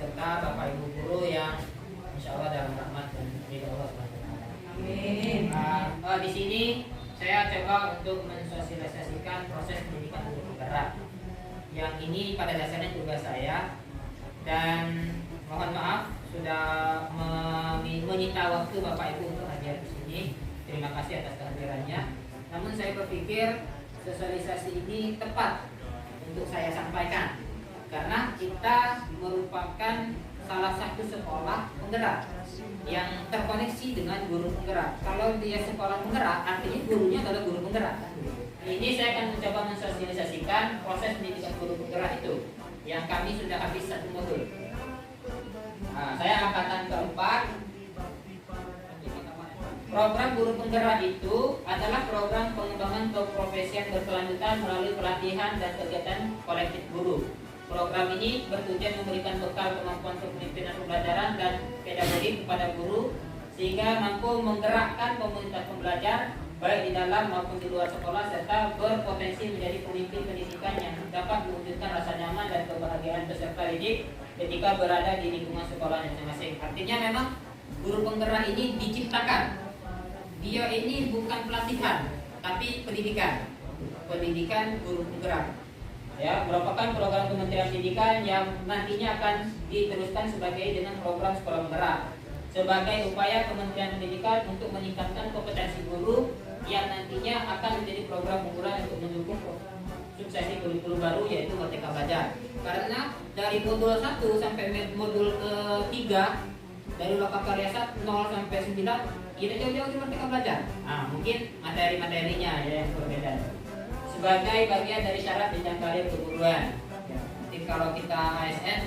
beserta Bapak Ibu guru yang insya Allah dalam rahmat dan ridho Allah SWT. Amin. Di sini saya coba untuk mensosialisasikan proses pendidikan guru penggerak. Yang ini pada dasarnya tugas saya, dan mohon maaf sudah menyita waktu Bapak Ibu untuk hadir di sini. Terima kasih atas kehadirannya. Namun saya berpikir sosialisasi ini tepat untuk saya sampaikan karena kita merupakan salah satu sekolah penggerak yang terkoneksi dengan guru penggerak. Kalau dia sekolah penggerak, artinya gurunya adalah guru penggerak. Ini saya akan mencoba mensosialisasikan proses pendidikan guru penggerak itu, yang kami sudah habis satu modul. Saya angkatan keempat. Program guru penggerak itu adalah program pengembangan keprofesian berkelanjutan melalui pelatihan dan kegiatan kolektif guru. Program ini bertujuan memberikan bekal kemampuan kepemimpinan pembelajaran dan pedagogik kepada guru sehingga mampu menggerakkan komunitas pembelajar baik di dalam maupun di luar sekolah serta berpotensi menjadi pemimpin pendidikan yang dapat mewujudkan rasa nyaman dan kebahagiaan peserta didik ketika berada di lingkungan sekolah masing-masing. Artinya memang guru penggerak ini diciptakan. Dia ini bukan pelatihan, tapi pendidikan. Pendidikan guru penggerak. Ya, merupakan program Kementerian Pendidikan yang nantinya akan diteruskan sebagai dengan program sekolah penggerak sebagai upaya Kementerian Pendidikan untuk meningkatkan kompetensi guru yang nantinya akan menjadi program unggulan untuk mendukung suksesi kurikulum baru yaitu Merdeka Belajar. Karena dari modul 1 sampai modul ketiga dari Loka Karya 0 sampai 9 kita jauh-jauh di Merdeka Belajar. Mungkin materi-materinya ya yang berbeda. Sebagai bagian dari syarat jenjang karir keguruan. Jadi kalau kita ASN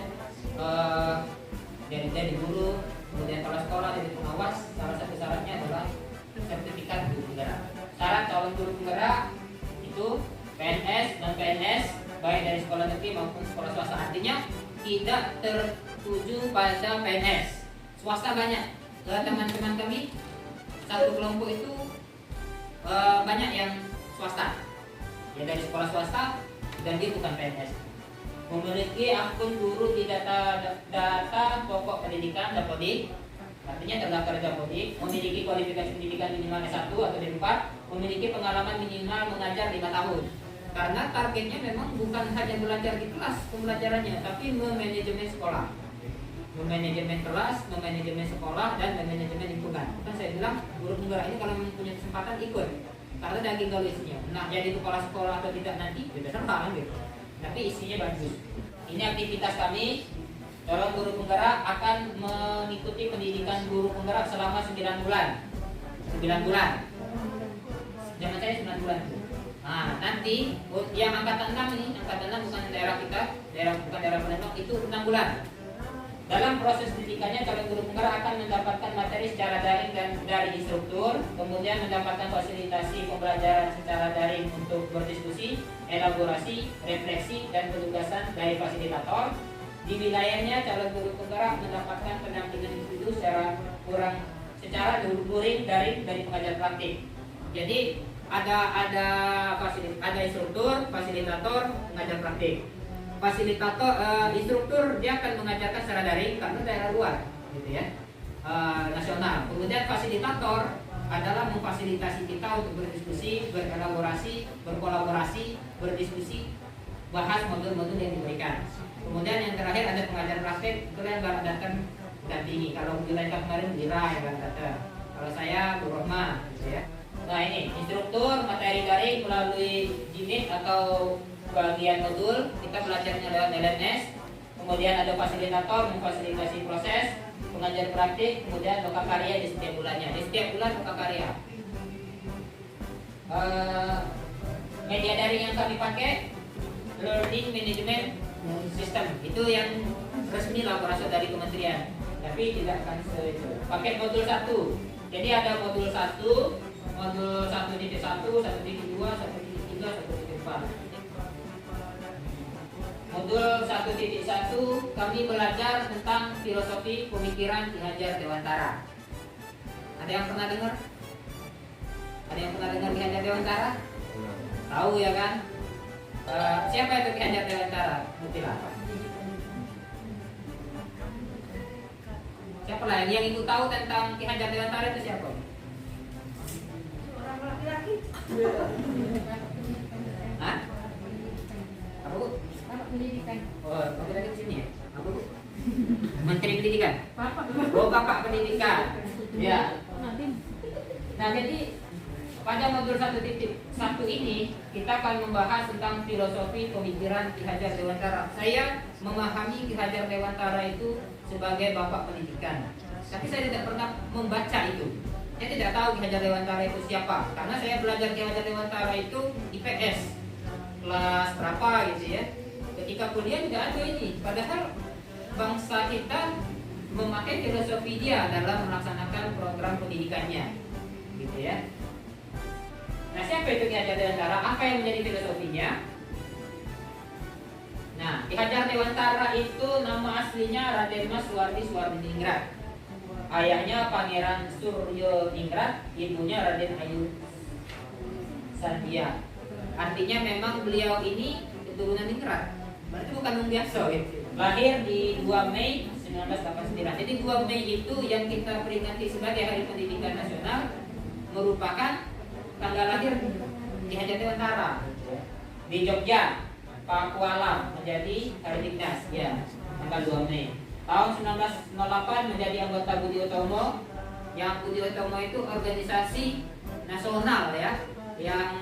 jadi guru, kemudian kepala sekolah jadi pengawas, salah satu syaratnya adalah sertifikat guru penggerak. Syarat calon guru penggerak itu PNS dan PNS baik dari sekolah negeri maupun sekolah swasta. Artinya tidak tertuju pada PNS. Swasta banyak. Teman-teman kami satu kelompok itu banyak yang swasta. Ya dari sekolah swasta dan dia bukan PNS. Memiliki akun guru di data pokok pendidikan Dapodik, artinya terdaftar di Dapodik, memiliki kualifikasi pendidikan minimal S1 atau D4, memiliki pengalaman minimal mengajar 5 tahun. Karena targetnya memang bukan hanya belajar di kelas pembelajarannya, tapi memanajemen sekolah. Memanajemen kelas, memanajemen sekolah, dan memanajemen lingkungan. Kan saya bilang guru penggerak ini kalau punya kesempatan ikut. Karena daging kalau isinya, nah jadi kepala sekolah atau tidak nanti, ya terserah gitu. Tapi isinya bagus. Ini aktivitas kami. Calon guru penggerak akan mengikuti pendidikan guru penggerak selama 9 bulan. 9 bulan. Zaman saya 9 bulan. Nah nanti yang angkatan 6 ini, angkatan 6 bukan daerah kita, bukan daerah Palembang, itu 6 bulan. Dalam proses pendidikannya, calon guru penggerak akan mendapatkan materi secara daring dan dari instruktur, kemudian mendapatkan fasilitasi pembelajaran secara daring untuk berdiskusi, elaborasi, refleksi, dan penugasan dari fasilitator. Di wilayahnya, calon guru penggerak mendapatkan pendampingan individu secara luring dari pengajar praktik. Jadi ada instruktur, fasilitator, pengajar praktik. Instruktur dia akan mengajarkan secara daring karena daerah luar gitu ya, nasional. Kemudian fasilitator adalah memfasilitasi kita untuk berdiskusi, berelaborasi, berkolaborasi, berdiskusi, bahas modul-modul yang diberikan. Kemudian yang terakhir ada pengajar praktik, itu yang baru datang dampingi. Kalau wilayah kemarin Dira yang baru datang, kalau saya Bu Rohma gitu ya. Nah ini instruktur materi daring melalui Jimit atau bagian modul, kita belajarnya lewat LMS. Kemudian ada fasilitator memfasilitasi proses, pengajar praktik, kemudian loka karya di setiap bulannya. Di setiap bulan loka karya. Media daring yang kami pakai Learning Management System, itu yang resmi lah berasal dari kementerian. Tapi tidak akan pakai modul 1. Jadi ada modul 1, modul 1.1, 1.2, 1.3, 1.4. Modul 1.1 kami belajar tentang filosofi pemikiran Ki Hajar Dewantara. Ada yang pernah dengar? Ada yang pernah dengar Ki Hajar Dewantara? Tahu ya kan? Siapa itu Ki Hajar Dewantara? Mutilah. Siapa lah yang ibu tahu tentang Ki Hajar Dewantara itu siapa? Orang laki-laki. Hah? Apa Bu? Bapak pendidikan. Oh, kamu lagi di sini ya? Apa Bu? Menteri Pendidikan. Bapak. Oh, Bapak Pendidikan. Ya. Nadine. Nah, jadi pada modul 1.1 ini kita akan membahas tentang filosofi pemikiran Ki Hajar Dewantara. Saya memahami Ki Hajar Dewantara itu sebagai Bapak Pendidikan, tapi saya tidak pernah membaca itu. Saya tidak tahu Ki Hajar Dewantara itu siapa, karena saya belajar Ki Hajar Dewantara itu IPS kelas berapa gitu ya. Ketika kuliah tidak ada ini, padahal bangsa kita memakai filosofi dia dalam melaksanakan program pendidikannya, gitu ya. Nah, siapa itu Ki Hajar Dewantara? Apa yang menjadi filosofinya? Nah, Ki Hajar Dewantara itu nama aslinya Raden Mas Suwardi Suwardiningrat. Ayahnya Pangeran Suryo Ningrat, ibunya Raden Ayu Santia. Artinya memang beliau ini keturunan Ningrat. Berarti bukan orang biasa gitu. Lahir di 2 Mei 1989. Jadi 2 Mei itu yang kita peringati sebagai Hari Pendidikan Nasional merupakan tanggal lahir Ki Hajar Dewantara di Jogja, Pakualam menjadi Hari Dignas ya, tanggal 2 Mei. Tahun 1908 menjadi anggota Budi Utomo. Yang Budi Utomo itu organisasi nasional ya, yang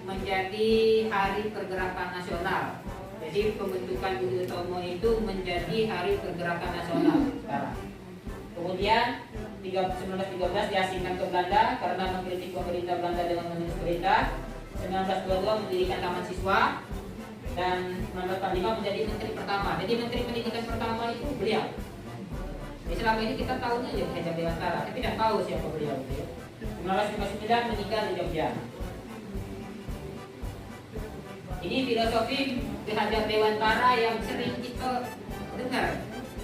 menjadi Hari Pergerakan Nasional. Jadi pembentukan Budi Utomo itu menjadi Hari Pergerakan Nasional sekarang. Kemudian 1913 diasingkan ke Belanda karena mengkritik pemerintah Belanda dengan menulis perintah. 1922 mendirikan Taman Siswa dan 1945 menjadi menteri pertama. Jadi menteri pendidikan pertama itu beliau. Jadi selama ini kita tahunya ya Ki Hajar Dewantara, tapi tidak tahu siapa beliau. 1959 meninggal di Jogja. Ini filosofi Ki Hajar Dewantara yang sering kita dengar.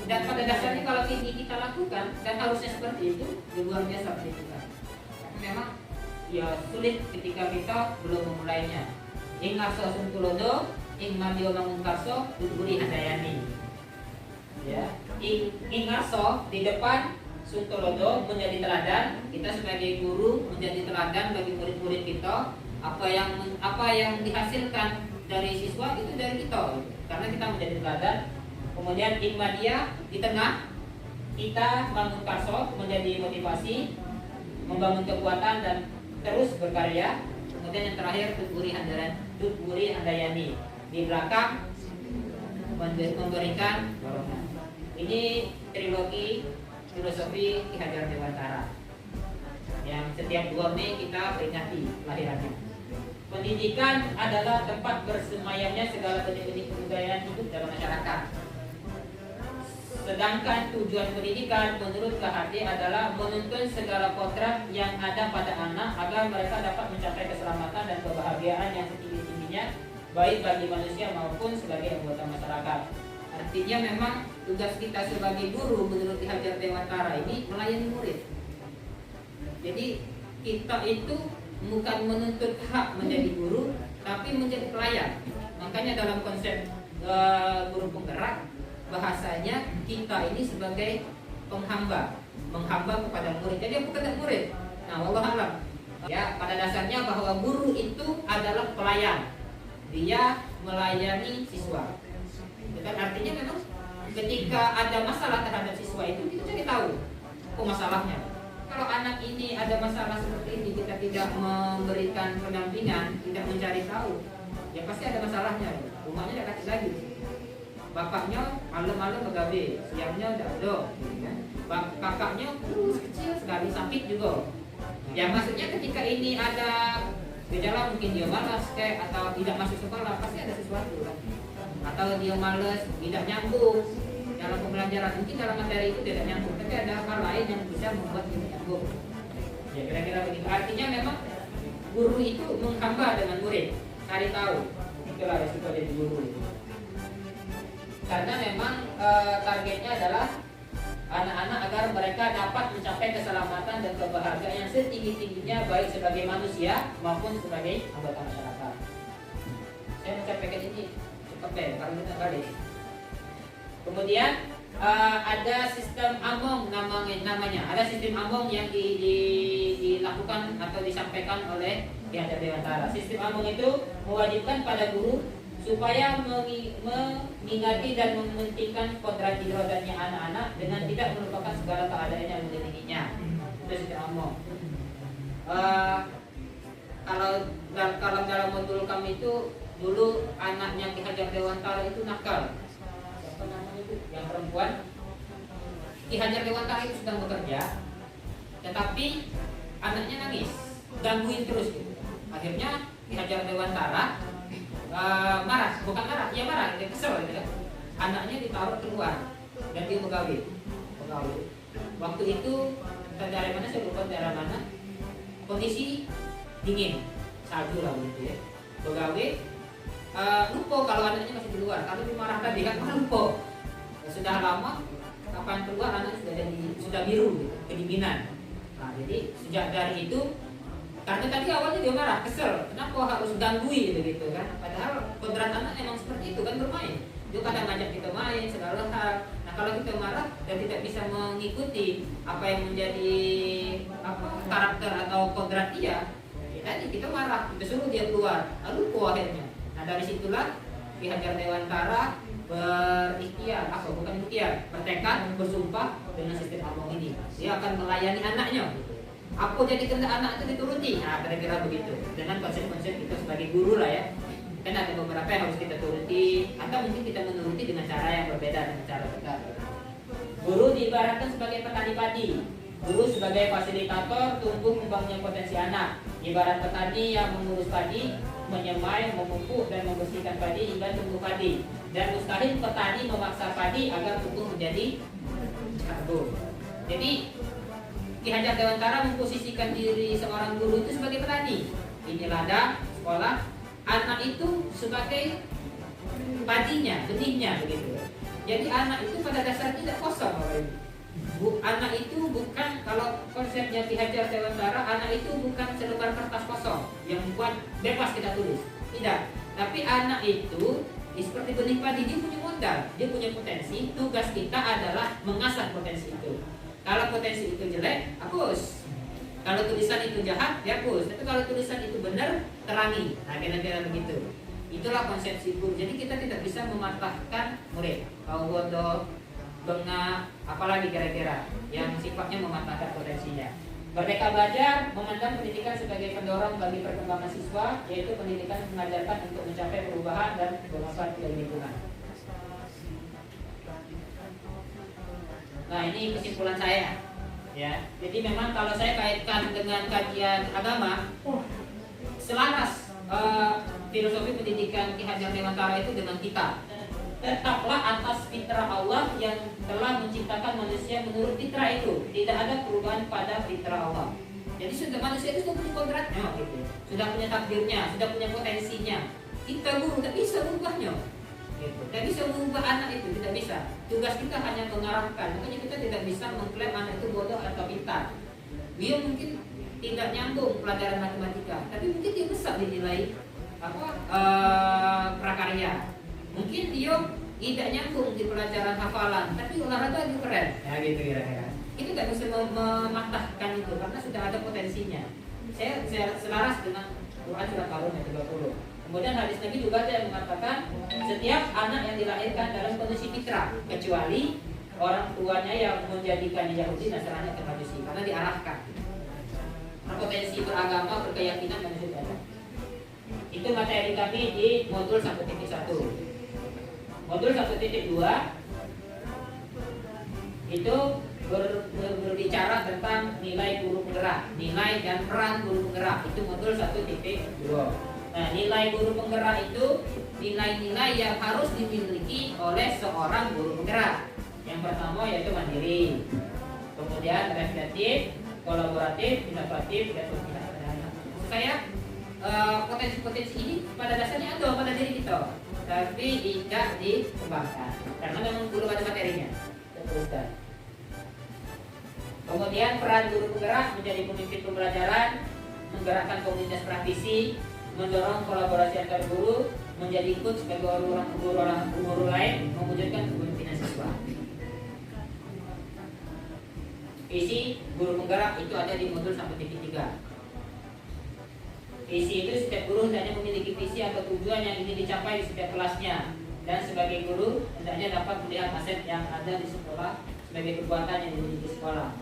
Dan pada dasarnya kalau ini kita lakukan dan harusnya seperti itu, luar biasa kita. Tapi memang ya sulit ketika kita belum memulainya. Ing Arso Suntulodo, Ing Madio Mangunkarso, Tutburi Handayani. Ya, Ing Arso di depan Suntulodo menjadi teladan. Kita sebagai guru menjadi teladan bagi murid-murid kita. Apa yang dihasilkan dari siswa itu dari kita, karena kita menjadi teladan. Kemudian Hikmadia di tengah, kita bangun Karso menjadi motivasi, membangun kekuatan dan terus berkarya. Kemudian yang terakhir Tutburi Handayani di belakang memberikan dorongan. Ini trilogi filosofi Ki Hajar Dewantara yang setiap 2 Mei kita peringati lahirannya. Pendidikan adalah tempat bersemayamnya segala benih-benih kebudayaan hidup dalam masyarakat. Sedangkan tujuan pendidikan menurut KHD adalah menuntun segala kodrat yang ada pada anak agar mereka dapat mencapai keselamatan dan kebahagiaan yang setinggi-tingginya baik bagi manusia maupun sebagai anggota masyarakat. Artinya memang tugas kita sebagai guru menurut Ki Hajar Dewantara ini melayani murid. Jadi kita itu bukan menuntut hak menjadi guru, tapi menjadi pelayan. Makanya dalam konsep guru penggerak, bahasanya kita ini sebagai penghamba, menghamba kepada murid. Jadi bukan murid. Nah, wallahu alam. Ya, pada dasarnya bahwa guru itu adalah pelayan. Dia melayani siswa. Dan artinya memang ketika ada masalah terhadap siswa itu kita cari tahu apa masalahnya. Kalau anak ini ada masalah seperti ini, kita tidak memberikan pendampingan, tidak mencari tahu, ya pasti ada masalahnya. Rumahnya tidak kasih lagi. Bapaknya malam-malam begabe, siangnya tidak ada, kakaknya kecil sekali, sakit juga. Ya maksudnya ketika ini ada gejala, mungkin dia malas atau tidak masuk sekolah, pasti ada sesuatu kan? Atau dia malas, tidak nyambung dalam pembelajaran, mungkin dalam materi itu tidak nyambung, tapi ada hal lain yang bisa membuat dia nyambung. Ya kira-kira begitu. Artinya memang guru itu menghamba dengan murid, cari tahu. Itulah resiko jadi guru itu. Karena memang targetnya adalah anak-anak agar mereka dapat mencapai keselamatan dan kebahagiaan yang setinggi-tingginya baik sebagai manusia maupun sebagai anggota masyarakat. Saya mencapai ini cukup deh, kalau kita balik. Kemudian ada sistem among namanya. Ada sistem among yang dilakukan atau disampaikan oleh Ki Hajar Dewantara. Sistem among itu mewajibkan pada guru supaya mengingati dan mementingkan kodrat irodatnya anak-anak dengan tidak melupakan segala keadaan yang mengelilinginya. Itu sistem among. Kalau dalam modul kami itu dulu anaknya Ki Hajar Dewantara itu nakal. Siapa namanya itu? Yang perempuan. Ki Hajar Dewantara itu sedang bekerja, tetapi anaknya nangis, gangguin terus gitu. Akhirnya Ki Hajar Dewantara marah, bukan marah, dia marah, dia kesel gitu kan. Anaknya ditaruh keluar dan dia pegawai. Waktu itu daerah mana, saya lupa daerah mana. Kondisi dingin, salju lah gitu ya. Pegawai lupa kalau anaknya masih di luar. Kalau dimarahkan dia kan lupa. Sudah lama kapan keluar anaknya sudah biru gitu, kedinginan. Nah, jadi sejak dari itu, karena tadi awalnya dia marah, kesel, kenapa harus ganggui gitu kan? Padahal kodrat anak emang seperti itu kan, bermain. Dia kadang ngajak kita main segala hal. Nah, kalau kita marah dan tidak bisa mengikuti apa yang menjadi karakter atau kodrat dia, ya tadi kita marah, kita suruh dia keluar, lalu akhirnya. Nah, dari situlah Ki Hajar Dewantara bertekad, bersumpah dengan sistem among ini. Dia akan melayani anaknya. Apa jadi kehendak anak itu dituruti. Nah, kira-kira begitu. Dengan konsep-konsep kita sebagai guru lah ya. Kan ada beberapa yang harus kita turuti, atau mungkin kita menuruti dengan cara yang berbeda dengan cara kita. Guru diibaratkan sebagai petani padi. Guru sebagai fasilitator tumbuh kembangnya potensi anak. Ibarat petani yang mengurus padi, menyemai, memupuk dan membersihkan padi hingga tumbuh padi. Dan mustahil petani memaksa padi agar tumbuh menjadi karbon. Jadi Ki Hajar Dewantara memposisikan diri seorang guru itu sebagai petani. Ini ladang, sekolah, anak itu sebagai padinya, benihnya begitu. Jadi anak itu pada dasarnya tidak kosong orang ini. Anak itu bukan, kalau konsepnya Ki Hajar Dewantara, anak itu bukan selebar kertas kosong yang buat bebas kita tulis. Tidak. Tapi anak itu seperti benih padi, dia punya modal, dia punya potensi. Tugas kita adalah mengasah potensi itu. Kalau potensi itu jelek, hapus. Kalau tulisan itu jahat, dihapus. Tapi kalau tulisan itu benar, terangi. Nah, kira-kira begitu. Itulah konsepsi guru. Jadi kita tidak bisa mematahkan murid. Kau bodoh, bengak, apalagi kira-kira yang sifatnya mematahkan potensinya. Merdeka Belajar memandang pendidikan sebagai pendorong bagi perkembangan siswa, yaitu pendidikan mengajarkan untuk mencapai perubahan dan bermanfaat bagi lingkungan. Nah, ini kesimpulan saya. Ya, jadi memang kalau saya kaitkan dengan kajian agama, selaras filosofi pendidikan Ki Hajar Dewantara itu dengan kita. Tetaplah atas fitrah Allah yang telah menciptakan manusia menurut fitrah itu. Tidak ada perubahan pada fitrah Allah. Jadi sudah manusia itu sudah punya kodratnya, gitu. Sudah punya takdirnya, sudah punya potensinya. Kita guru tidak bisa mengubahnya. Gitu. Tidak bisa mengubah anak itu, tidak bisa. Tugas kita hanya mengarahkan. Makanya kita tidak bisa mengklaim anak itu bodoh atau pintar. Dia mungkin tidak nyambung pelajaran matematika, tapi mungkin dia besar dinilai prakarya. Mungkin dia tidak nyambung di pelajaran hafalan, tapi olahraga itu keren. Ya gitu kira-kira. Itu tidak bisa mematahkan itu karena sudah ada potensinya. Saya selaras dengan Quran surat Al-Rum ayat 30. Kemudian hadis Nabi juga ada yang mengatakan setiap anak yang dilahirkan dalam kondisi fitrah, kecuali orang tuanya yang menjadikan Yahudi, Nasrani atau Majusi, karena diarahkan. Potensi beragama, berkeyakinan dan sudah ada. Itu materi kami di modul 1.1. Modul 1.2 itu berbicara tentang nilai guru penggerak, nilai dan peran guru penggerak. Itu modul 1.2. Nah, nilai guru penggerak itu nilai-nilai yang harus dimiliki oleh seorang guru penggerak. Yang pertama yaitu mandiri, kemudian reflektif, kolaboratif, inovatif, dan pembinaan. Saya potensi-potensi ini pada dasarnya ada pada diri kita, tapi tidak dikembangkan karena memang belum ada materinya. Teruskan. Kemudian peran guru penggerak menjadi pemimpin pembelajaran, menggerakkan komunitas praktisi, mendorong kolaborasi antar guru, menjadi coach bagi guru lain, mewujudkan kepemimpinan siswa. Visi guru penggerak itu ada di modul 1.3. Visi itu setiap guru hendaknya memiliki visi atau tujuan yang ingin dicapai di setiap kelasnya, dan sebagai guru hendaknya dapat melihat aset yang ada di sekolah sebagai kekuatan yang dimiliki sekolah.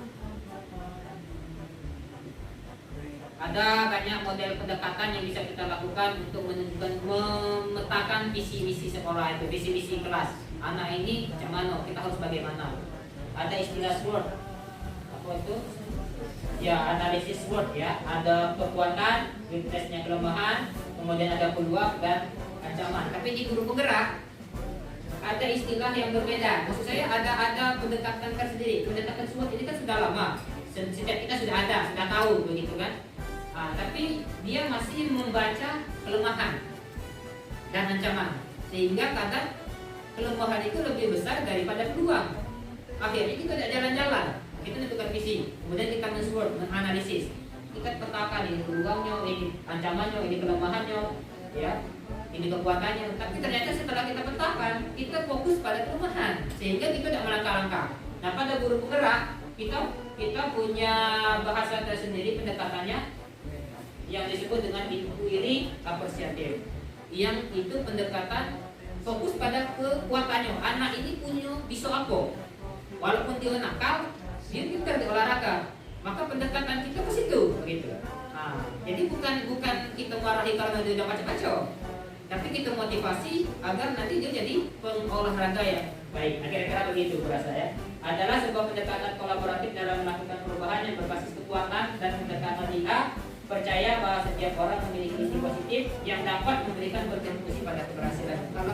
Ada banyak model pendekatan yang bisa kita lakukan untuk menentukan, memetakan visi misi sekolah itu, visi misi kelas. Anak ini macam mana, kita harus bagaimana. Ada istilah SWOT. Apa itu? Ya, analisis SWOT ya. Ada kekuatan, weakness-nya kelemahan, kemudian ada peluang dan ancaman. Tapi di guru penggerak ada istilah yang berbeda. Maksud saya ada pendekatan tersendiri. Pendekatan SWOT ini kan sudah lama. Setiap kita sudah ada, sudah tahu begitu kan. Tapi dia masih membaca kelemahan dan ancaman, sehingga kadang kelemahan itu lebih besar daripada peluang. Akhirnya kita tidak jalan-jalan, kita menentukan visi, kemudian kita men-SWOT, menganalisis, kita petakan ini peluangnya, ini ancamannya, ini kelemahannya, ya, ini kekuatannya. Tapi ternyata setelah kita petakan, kita fokus pada kelemahan, sehingga kita tidak melangkah-langkah. Nah, pada guru penggerak kita punya bahasa tersendiri pendekatannya, yang disebut dengan inquiry apresiatif, yang itu pendekatan fokus pada kekuatannya. Anak ini punya bisa apa, walaupun dia nakal, dia pintar di olahraga, maka pendekatan kita ke situ, begitu. Jadi bukan kita marahi karena dia udah baca-baca, tapi kita motivasi agar nanti dia jadi pengolahraga yang baik. Kira-kira begitu berasa ya. Adalah sebuah pendekatan kolaboratif dalam melakukan perubahan yang berbasis kekuatan dan pendekatan IA. Percaya bahwa setiap orang memiliki sisi positif yang dapat memberikan kontribusi pada keberhasilan. Kalau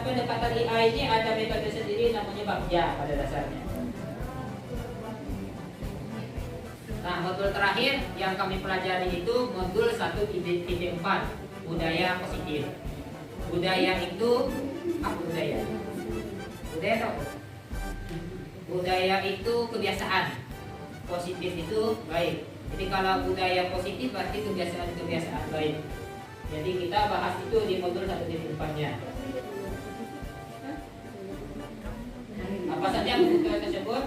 pendekatan IA ini ada metode sendiri namanya Bagja pada dasarnya. Nah, modul terakhir yang kami pelajari itu modul 1.4, budaya positif. Budaya itu apa budaya? Budaya apa? Budaya itu kebiasaan. Positif itu baik. Jadi kalau budaya positif berarti kebiasaan-kebiasaan baik. Jadi kita bahas itu di modul 1.4-nya. Apa saja kebutuhan tersebut?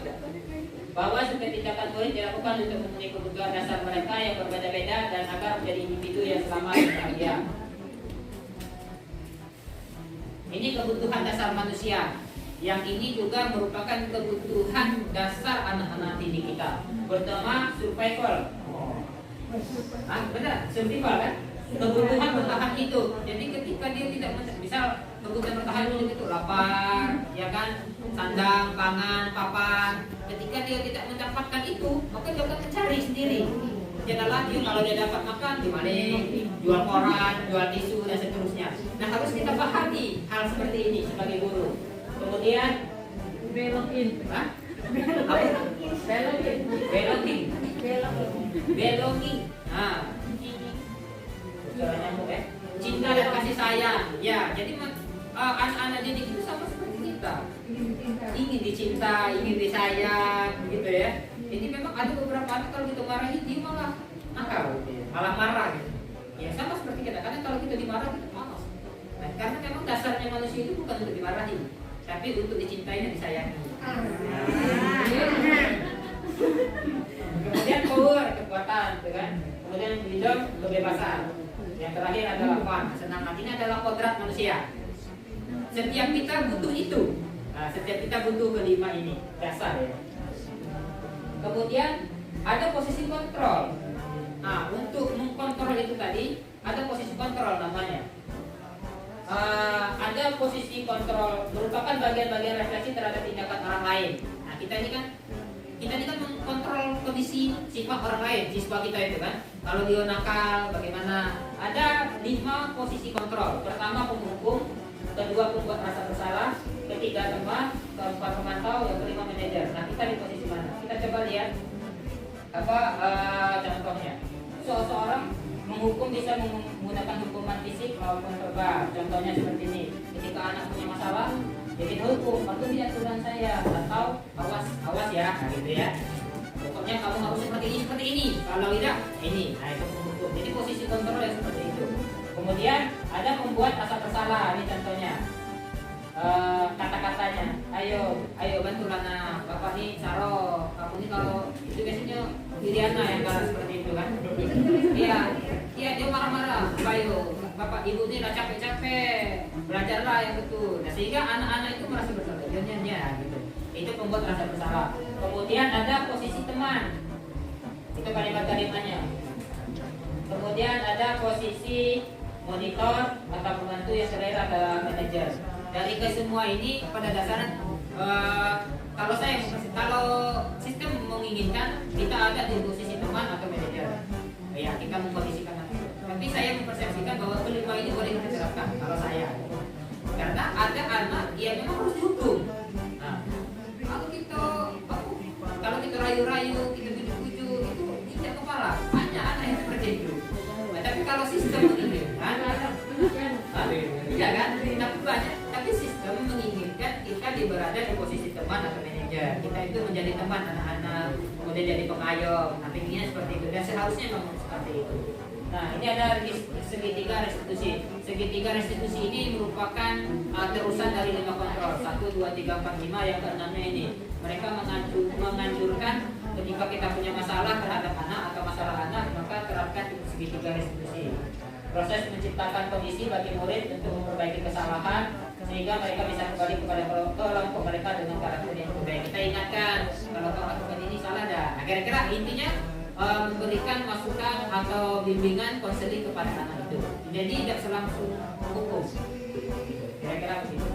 Bahwa setiap tindakan murid dilakukan untuk memenuhi kebutuhan dasar mereka yang berbeda-beda dan agar menjadi individu yang selamat dan bahagia. Ini kebutuhan dasar manusia. Yang ini juga merupakan kebutuhan dasar anak-anak didik kita. Pertama, survival. Benar, survival kan? Kebutuhan bertahan hidup. Jadi ketika dia tidak misal kebutuhan bertahan hidup itu lapar, ya kan, sandang, pangan, papan. Ketika dia tidak mendapatkan itu, maka dia akan mencari sendiri. Jangan lagi kalau dia dapat makan di maling, jual koran, jual tisu dan seterusnya. Nah, harus kita pahami hal seperti ini sebagai guru. Kemudian belonging. Belonging. Cinta dan kasih sayang. Ya, jadi anak-anak didik itu sama seperti kita. Ingin dicinta, ingin disayang, gitu ya. Jadi memang ada beberapa anak kalau kita marahi dia malah nakal, malah marah gitu. Ya sama seperti kita. Karena kalau kita dimarah kita malas. Nah, karena memang dasarnya manusia itu bukan untuk dimarahi, tapi untuk dicintai dan disayangi. Kemudian power, kekuatan, gitu kan. Kemudian freedom, kebebasan. Yang terakhir adalah fun, senang. Ini adalah kodrat manusia. Setiap kita butuh itu. Nah, setiap kita butuh kelima ini, dasar ya. Kemudian ada posisi kontrol. Nah, untuk mengkontrol itu tadi ada posisi kontrol namanya. Ada posisi kontrol merupakan bagian-bagian refleksi terhadap tindakan orang lain. Nah, kita ini kan mengkontrol kondisi sifat orang lain, siswa kita itu kan. Kalau dia nakal, bagaimana? Ada 5 posisi kontrol. Pertama penghukum, kedua pembuat rasa bersalah, ketiga teman, keempat pemantau, yang kelima manajer. Nah, kita di posisi mana? Kita coba lihat contohnya. Seseorang menghukum bisa menggunakan hukuman fisik maupun verbal. Contohnya seperti ini. Ketika anak punya masalah, jadi hukum, waktu tidak turun saya atau awas ya, nah gitu ya. Pokoknya kamu harus seperti ini. Kalau tidak, ini. Nah, itu penghukum. Jadi posisi kontrol yang seperti itu. Kemudian ada membuat rasa bersalah. Ini contohnya. kata-katanya. Ayo bantu Lana. Bapak nih Saro, kamu nih kalau itu biasanya Liliana yang kalau seperti itu kan. Iya dia marah-marah. Ayo Bapak Ibu nih lah capek-capek, belajarlah yang betul. Nah, sehingga anak-anak itu merasa bersalah. Gitu. Itu pembuat rasa bersalah. Kemudian ada posisi teman. Itu kalimat-kalimatnya. Kemudian ada posisi monitor atau pembantu yang selera adalah manajer. Dari kesemua ini pada dasarnya kalau sistem menginginkan kita ada di posisi teman atau manajer. Ya kita memposisikan itu. Tapi saya mempersepsikan bahwa kelima ini boleh kita terapkan kalau saya. Karena ada anak yang memang harus dihukum. Nah, kalau kita rayu-rayu, kita bujuk-bujuk, itu tidak kepala. Banyak anak yang seperti itu. Nah, tapi kalau sistem menginginkan, ya kan? Tapi sistem menginginkan kita berada di posisi teman atau manajer. Kita itu menjadi teman anak-anak, kemudian jadi pengayom. Nah, pinginnya seperti itu dan seharusnya memang seperti itu. Nah, ini ada segitiga restitusi. Segitiga restitusi ini merupakan terusan dari 5 kontrol. 1, 2, 3, 4, 5 yang keenamnya ini. Mereka menganjurkan ketika kita punya masalah terhadap anak atau masalah anak, maka terapkan segitiga restitusi. Proses menciptakan kondisi bagi murid untuk memperbaiki kesalahan sehingga mereka bisa kembali kepada kelompok mereka dengan karakter yang lebih baik. Kita ingatkan kalau kamu lakukan ini salah dah. Nah, kira-kira intinya memberikan masukan atau bimbingan konseling kepada anak itu. Jadi tidak selangsung hukum. Kira-kira begitu.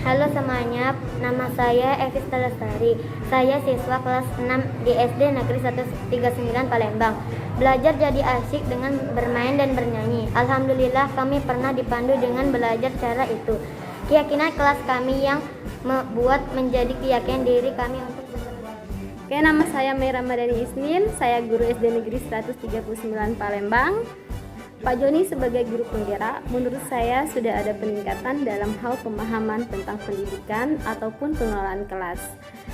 Halo semuanya, nama saya Evista Lestari. Saya siswa kelas 6 di SD Negeri 139 Palembang. Belajar jadi asyik dengan bermain dan bernyanyi. Alhamdulillah kami pernah dipandu dengan belajar cara itu. Keyakinan kelas kami yang membuat menjadi keyakinan diri kami untuk Oke, nama saya Mira Madani Isnin. Saya guru SD Negeri 139 Palembang. Pak Joni sebagai guru penggerak, menurut saya sudah ada peningkatan dalam hal pemahaman tentang pendidikan ataupun pengelolaan kelas.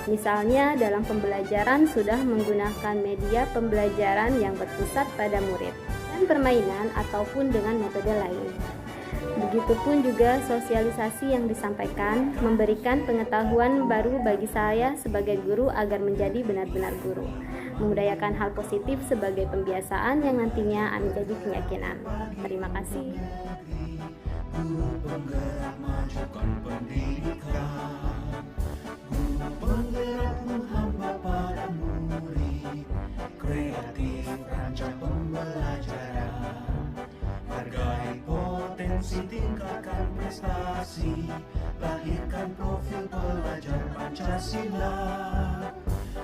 Misalnya dalam pembelajaran sudah menggunakan media pembelajaran yang berpusat pada murid dan permainan ataupun dengan metode lain. Begitupun juga sosialisasi yang disampaikan memberikan pengetahuan baru bagi saya sebagai guru agar menjadi benar-benar guru. Membudayakan hal positif sebagai pembiasaan yang nantinya menjadi keyakinan. Terima kasih. Guru penggerak majukan pendidikan, guru penggerak menghamba para murid, kreatif rancang pembelajaran, hargai potensi tingkatkan prestasi, lahirkan profil pelajar Pancasila.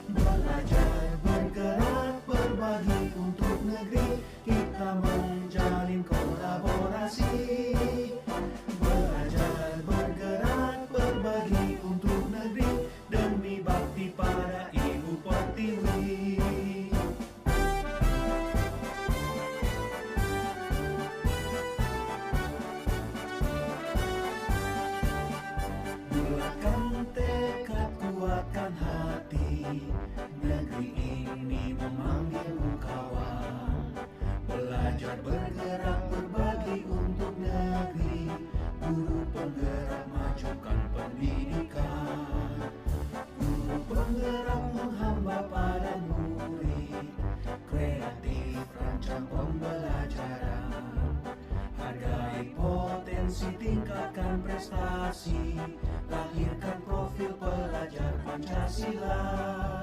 Belajar bergerak berbagi untuk negeri, kita menjalin kolaborasi. Belajar bergerak berbagi untuk negeri, demi bakti pada Ibu Pertiwi. Bulatkan tekad, kuatkan hati, negeri ini memanggilmu kawan. Belajar bergerak berbagi untuk negeri, guru penggerak majukan pendidikan, guru penggerak menghamba pada murid, kreatif rancang pembelajaran, hargai potensi tingkatkan prestasi, lahirkan profil pelajar Pancasila.